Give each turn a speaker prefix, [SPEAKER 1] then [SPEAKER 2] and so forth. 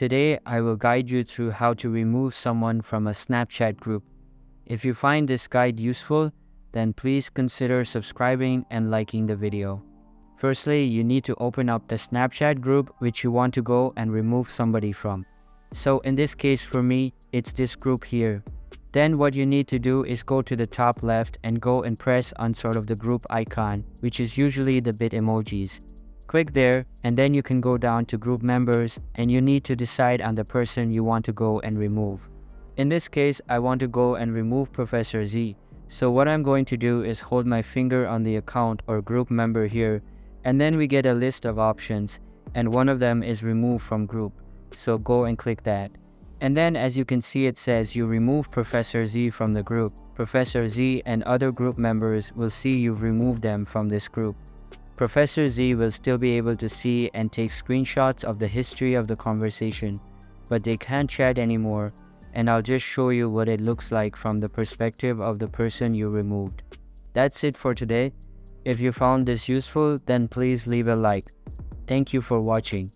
[SPEAKER 1] Today, I will guide you through how to remove someone from a Snapchat group. If you find this guide useful, then please consider subscribing and liking the video. Firstly, you need to open up the Snapchat group which you want to go and remove somebody from. So in this case for me, it's this group here. Then what you need to do is go to the top left and go and press on sort of the group icon, which is usually the bit emojis. Click there and then you can go down to group members and you need to decide on the person you want to go and remove. In this case, I want to go and remove Professor Z. So what I'm going to do is hold my finger on the account or group member here, and then we get a list of options, and one of them is remove from group. So go and click that. And then as you can see, it says you remove Professor Z from the group. Professor Z and other group members will see you've removed them from this group. Professor Z will still be able to see and take screenshots of the history of the conversation, but they can't chat anymore, and I'll just show you what it looks like from the perspective of the person you removed. That's it for today. If you found this useful, then please leave a like. Thank you for watching.